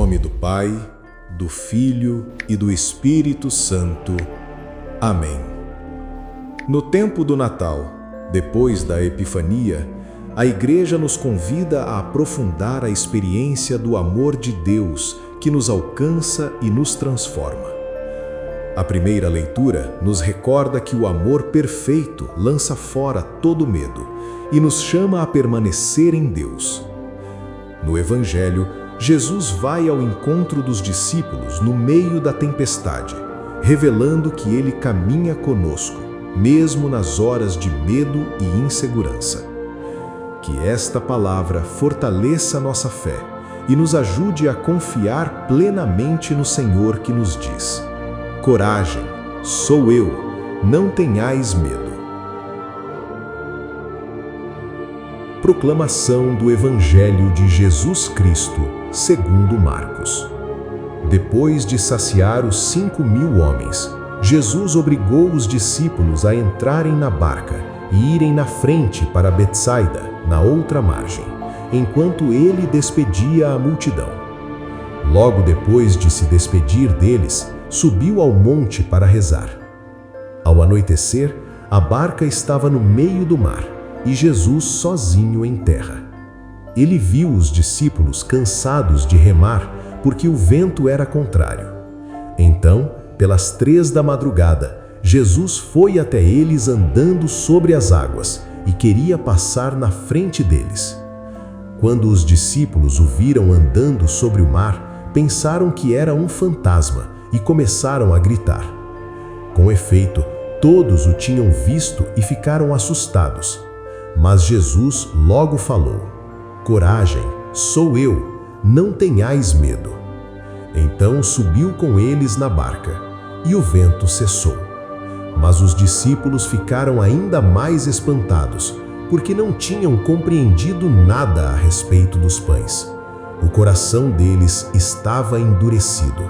nome do Pai, do Filho e do Espírito Santo. Amém. No tempo do Natal, depois da Epifania, a Igreja nos convida a aprofundar a experiência do amor de Deus que nos alcança e nos transforma. A primeira leitura nos recorda que o amor perfeito lança fora todo medo e nos chama a permanecer em Deus. No Evangelho, Jesus vai ao encontro dos discípulos no meio da tempestade, revelando que Ele caminha conosco, mesmo nas horas de medo e insegurança. Que esta palavra fortaleça nossa fé e nos ajude a confiar plenamente no Senhor que nos diz: coragem, sou eu, não tenhais medo. Proclamação do Evangelho de Jesus Cristo, segundo Marcos. Depois de saciar os 5.000 homens, Jesus obrigou os discípulos a entrarem na barca e irem na frente para Betsaida, na outra margem, enquanto ele despedia a multidão. Logo depois de se despedir deles, subiu ao monte para rezar. Ao anoitecer, a barca estava no meio do mar e Jesus sozinho em terra. Ele viu os discípulos cansados de remar porque o vento era contrário. Então, pelas 3 da madrugada, Jesus foi até eles andando sobre as águas e queria passar na frente deles. Quando os discípulos o viram andando sobre o mar, pensaram que era um fantasma e começaram a gritar. Com efeito, todos o tinham visto e ficaram assustados. Mas Jesus logo falou: coragem, sou eu, não tenhais medo. Então subiu com eles na barca, e o vento cessou. Mas os discípulos ficaram ainda mais espantados, porque não tinham compreendido nada a respeito dos pães. O coração deles estava endurecido.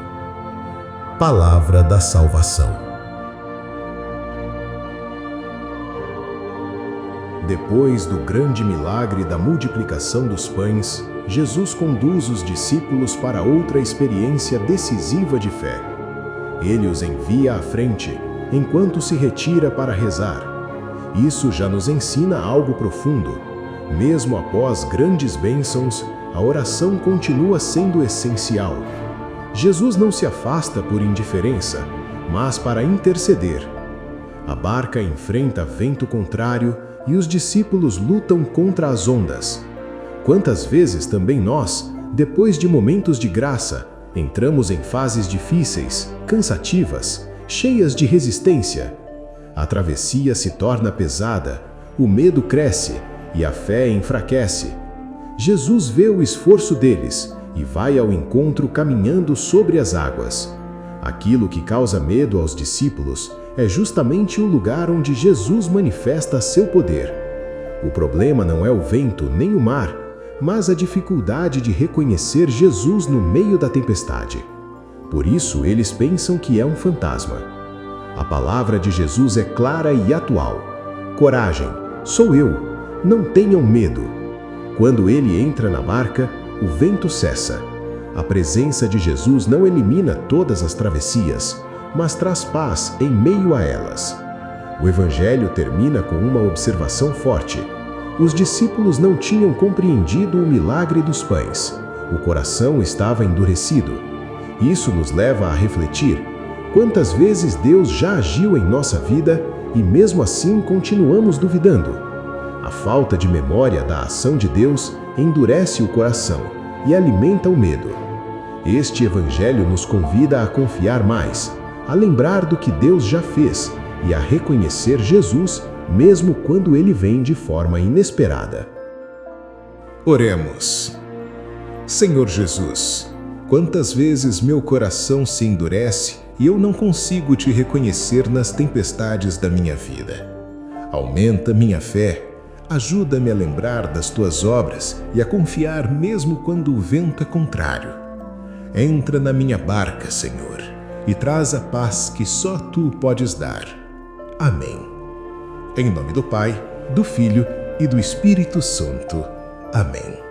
Palavra da salvação. Depois do grande milagre da multiplicação dos pães, Jesus conduz os discípulos para outra experiência decisiva de fé. Ele os envia à frente, enquanto se retira para rezar. Isso já nos ensina algo profundo. Mesmo após grandes bênçãos, a oração continua sendo essencial. Jesus não se afasta por indiferença, mas para interceder. A barca enfrenta vento contrário e os discípulos lutam contra as ondas. Quantas vezes também nós, depois de momentos de graça, entramos em fases difíceis, cansativas, cheias de resistência. A travessia se torna pesada, o medo cresce e a fé enfraquece. Jesus vê o esforço deles e vai ao encontro caminhando sobre as águas. Aquilo que causa medo aos discípulos é justamente o lugar onde Jesus manifesta seu poder. O problema não é o vento nem o mar, mas a dificuldade de reconhecer Jesus no meio da tempestade. Por isso, eles pensam que é um fantasma. A palavra de Jesus é clara e atual. Coragem, sou eu, não tenham medo. Quando ele entra na barca, o vento cessa. A presença de Jesus não elimina todas as travessias, mas traz paz em meio a elas. O Evangelho termina com uma observação forte. Os discípulos não tinham compreendido o milagre dos pães. O coração estava endurecido. Isso nos leva a refletir: quantas vezes Deus já agiu em nossa vida e mesmo assim continuamos duvidando? A falta de memória da ação de Deus endurece o coração e alimenta o medo. Este Evangelho nos convida a confiar mais, a lembrar do que Deus já fez e a reconhecer Jesus mesmo quando Ele vem de forma inesperada. Oremos. Senhor Jesus, quantas vezes meu coração se endurece e eu não consigo te reconhecer nas tempestades da minha vida. Aumenta minha fé, ajuda-me a lembrar das tuas obras e a confiar mesmo quando o vento é contrário. Entra na minha barca, Senhor, e traz a paz que só tu podes dar. Amém. Em nome do Pai, do Filho e do Espírito Santo. Amém.